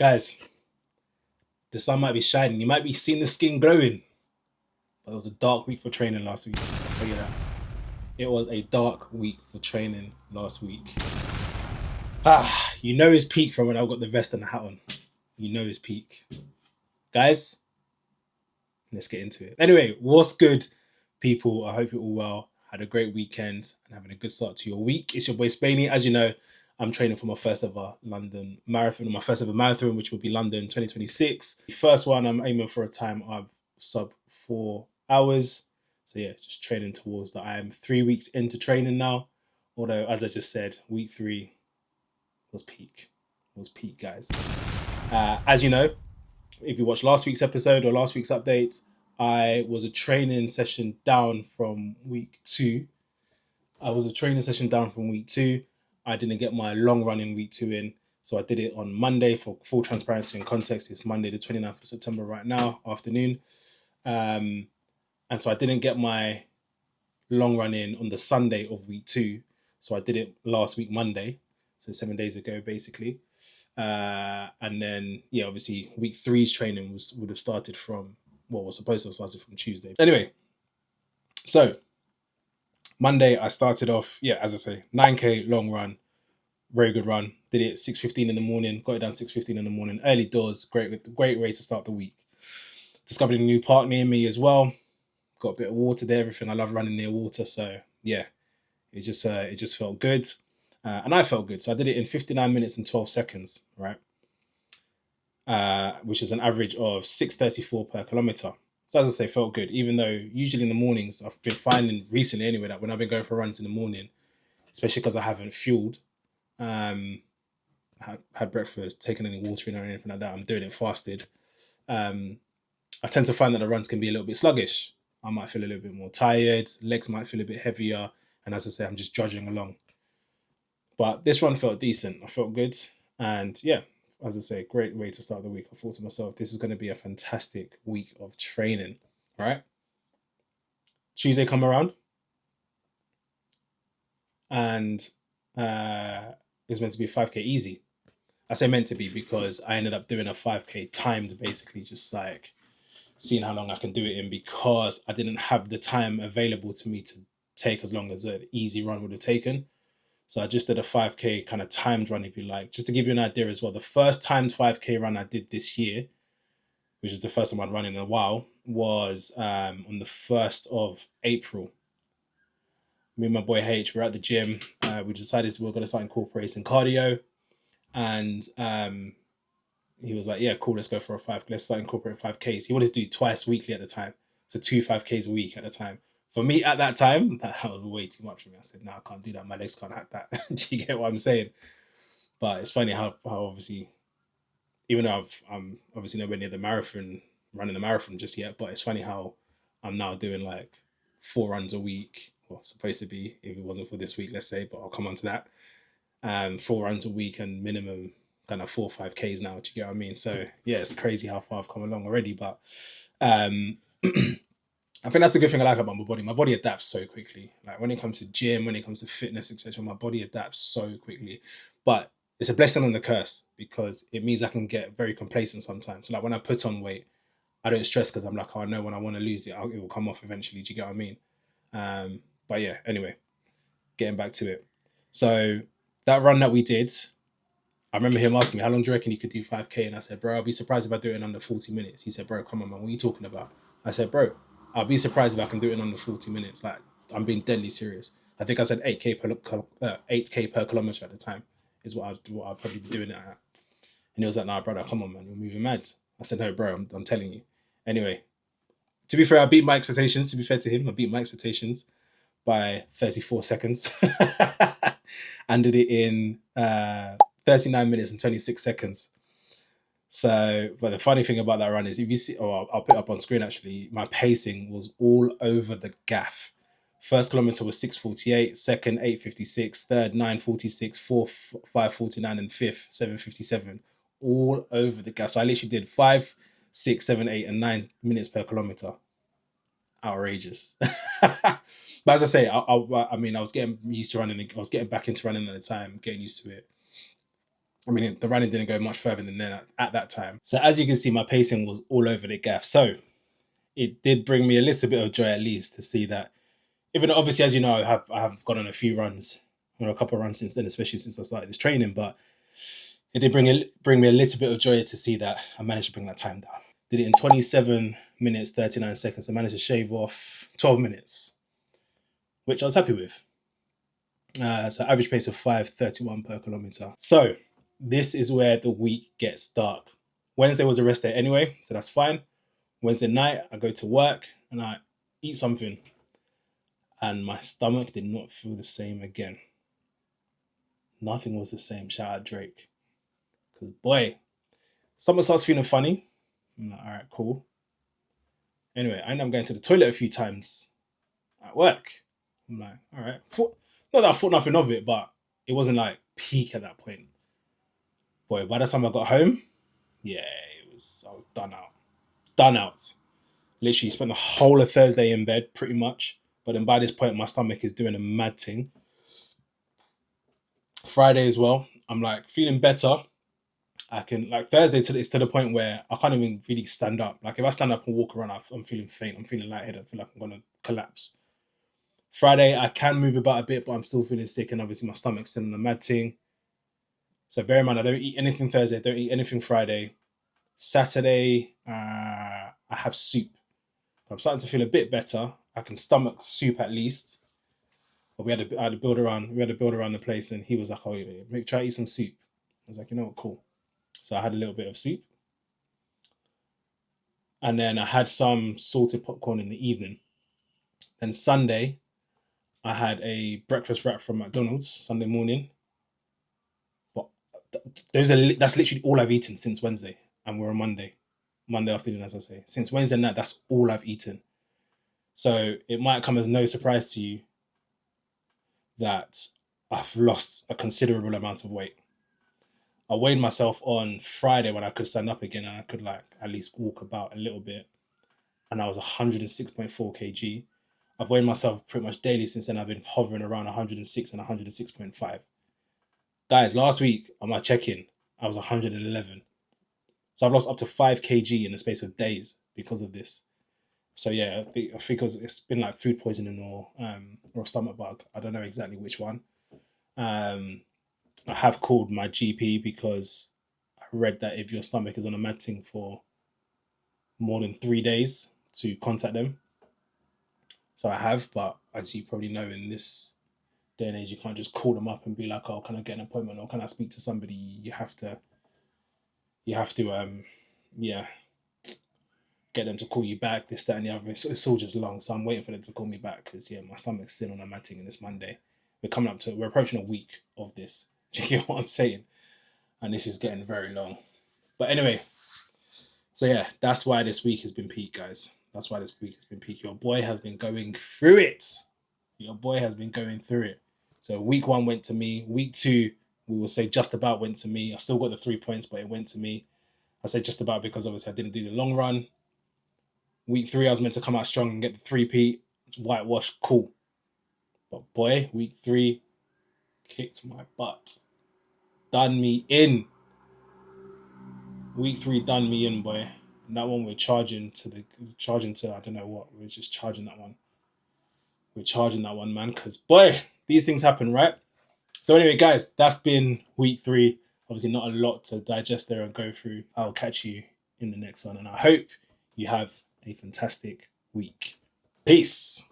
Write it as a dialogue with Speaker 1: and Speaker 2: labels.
Speaker 1: Guys, the sun might be shining. You might be seeing the skin glowing. But it was a dark week for training last week. I'll tell you that. It was a dark week for training last week. You know his peak from when I got the vest and the hat on. You know his peak. Guys, let's get into it. Anyway, what's good, people? I hope you're all well. Had a great weekend and having a good start to your week. It's your boy Spainey. As you know, I'm training for my first ever London marathon, my first ever marathon, which will be London 2026. The first one, I'm aiming for a time of sub 4 hours. So yeah, just training towards that. I am 3 weeks into training now. Although, as I just said, week 3 was peak. Guys. As you know, if you watched last week's episode or last week's updates, I was a training session down from week 2. I didn't get my long run in week 2 in. So I did it on Monday. For full transparency and context, it's Monday the 29th of September right now, afternoon. And so I didn't get my long run in on the Sunday of week 2. So I did it last week, Monday. So 7 days ago, basically. And then, yeah, obviously week 3's training would have started from, was supposed to have started from Tuesday. Anyway, so Monday I started off, as I say, 9K long run, very good run. Did it 6:15 in the morning, got it done 6:15 in the morning, early doors, great way to start the week. Discovered a new park near me as well. Got a bit of water there, everything. I love running near water, so yeah, it just felt good. And I felt good. So I did it in 59 minutes and 12 seconds, right? Which is an average of 6:34 per kilometer. So as I say, felt good. Even though usually in the mornings, I've been finding recently anyway, that when I've been going for runs in the morning, especially because I haven't fueled, had breakfast, taken any water in or anything like that, I'm doing it fasted. I tend to find that the runs can be a little bit sluggish. I might feel a little bit more tired, legs might feel a bit heavier. And as I say, I'm just trudging along. But this run felt decent. I felt good. And yeah, as I say, great way to start the week. I thought to myself, this is going to be a fantastic week of training. All right. Tuesday come around. And it was meant to be 5K easy. I say meant to be because I ended up doing a 5K timed, basically just like seeing how long I can do it in, because I didn't have the time available to me to take as long as an easy run would have taken. So I just did a 5K kind of timed run, if you like. Just to give you an idea as well, the first timed 5K run I did this year, which is the first time I'd run in a while, was on the 1st of April. Me and my boy H, we're at the gym. We decided we're going to start incorporating cardio. And he was like, yeah, cool, let's go for a 5. Let's start incorporating 5Ks. He wanted to do twice weekly at the time. So 2 5Ks a week at the time. For me at that time, that was way too much for me. I said, no, I can't do that. My legs can't hack that. Do you get what I'm saying? But it's funny how obviously, even though I'm obviously nowhere near running the marathon just yet, but it's funny how I'm now doing like 4 runs a week, or supposed to be, if it wasn't for this week, let's say, but I'll come on to that. 4 runs a week and minimum kind of 4 5Ks now. Do you get what I mean? So yeah, it's crazy how far I've come along already. But I think that's the good thing I like about my body. My body adapts so quickly. Like when it comes to gym, when it comes to fitness, etc., my body adapts so quickly. But it's a blessing and a curse, because it means I can get very complacent sometimes. Like when I put on weight, I don't stress, because I'm like, oh, I know when I want to lose it, it will come off eventually. Do you get what I mean? But yeah, anyway, getting back to it. So that run that we did, I remember him asking me, how long do you reckon you could do 5K? And I said, bro, I'll be surprised if I do it in under 40 minutes. He said, bro, come on, man, what are you talking about? I said, bro, I'll be surprised if I can do it in under 40 minutes. Like, I'm being deadly serious. I think I said 8K per kilometer at the time is what I'd probably be doing it at. And he was like, nah, brother, come on, man, you're moving mad. I said, no, bro, I'm telling you. Anyway, to be fair, I beat my expectations. To be fair to him, I beat my expectations by 34 seconds. And did it in 39 minutes and 26 seconds. So, but the funny thing about that run is, if you see, I'll put it up on screen actually, my pacing was all over the gaff. First kilometer was 6:48, second 8:56, third 9:46, fourth 5:49, and fifth 7:57. All over the gaff. So I literally did 5, 6, 7, 8, and 9 minutes per kilometer. Outrageous. But as I say, I mean, I was getting used to running. I was getting back into running at the time, getting used to it. I mean, the running didn't go much further than that at that time. So as you can see, my pacing was all over the gaff. So it did bring me a little bit of joy at least to see that, even though obviously, as you know, I have gone on a few runs, a couple of runs since then, especially since I started this training. But it did bring me a little bit of joy to see that I managed to bring that time down. Did it in 27 minutes 39 seconds. I managed to shave off 12 minutes, which I was happy with. So average pace of 5:31 per kilometer. So this is where the week gets dark. Wednesday was a rest day anyway, so that's fine. Wednesday night, I go to work and I eat something, and my stomach did not feel the same again. Nothing was the same. Shout out Drake. Because boy, someone starts feeling funny. I'm like, all right, cool. Anyway, I end up going to the toilet a few times at work. I'm like, all right. Not that I thought nothing of it, but it wasn't like peak at that point. Boy, by the time I got home, yeah, I was done out. Done out. Literally spent the whole of Thursday in bed, pretty much. But then by this point, my stomach is doing a mad thing. Friday as well, I'm like feeling better. I can like Thursday it's to the point where I can't even really stand up. Like if I stand up and walk around, I'm feeling faint. I'm feeling lightheaded. I feel like I'm gonna collapse. Friday I can move about a bit, but I'm still feeling sick, and obviously my stomach's still in a mad thing. So bear in mind, I don't eat anything Thursday. I don't eat anything Friday. Saturday, I have soup. I'm starting to feel a bit better. I can stomach soup at least. But I had to build around. We had to build around the place, and he was like, "Oh, try to eat some soup." I was like, "You know what, cool." So I had a little bit of soup, and then I had some salted popcorn in the evening. Then Sunday, I had a breakfast wrap from McDonald's Sunday morning. But that's literally all I've eaten since Wednesday, and we're on Monday afternoon, as I say. Since Wednesday night, that's all I've eaten. So it might come as no surprise to you that I've lost a considerable amount of weight. I weighed myself on Friday when I could stand up again and I could like at least walk about a little bit, and I was 106.4 kg. I've weighed myself pretty much daily since then. I've been hovering around 106 and 106.5. Guys, last week on my check-in, I was 111. So I've lost up to 5 kg in the space of days because of this. So yeah, I think it's been like food poisoning or a stomach bug. I don't know exactly which one. I have called my GP because I read that if your stomach is on a mad thing for more than 3 days, to contact them. So I have, but as you probably know, in this day and age, you can't just call them up and be like, "Oh, can I get an appointment or can I speak to somebody?" You have to, yeah, get them to call you back. This, that, and the other. It's all just long. So I'm waiting for them to call me back because yeah, my stomach's still on a mad thing, and it's Monday. We're approaching a week of this. Do you get what I'm saying? And this is getting very long. But anyway, so yeah, that's why this week has been peak, guys. That's why this week has been peak. Your boy has been going through it. Your boy has been going through it. So week 1 went to me. Week 2, we will say just about went to me. I still got the 3 points, but it went to me. I say just about because obviously I didn't do the long run. Week 3, I was meant to come out strong and get the 3-peat. Whitewash, cool. But boy, week 3 kicked my butt. Done me in. Week 3 done me in, boy. And that one we're charging to I don't know what. We're just charging that one. We're charging that one, man, because boy, these things happen, right? So anyway, guys, that's been week 3. Obviously not a lot to digest there and go through. I'll catch you in the next one, and I hope you have a fantastic week. Peace.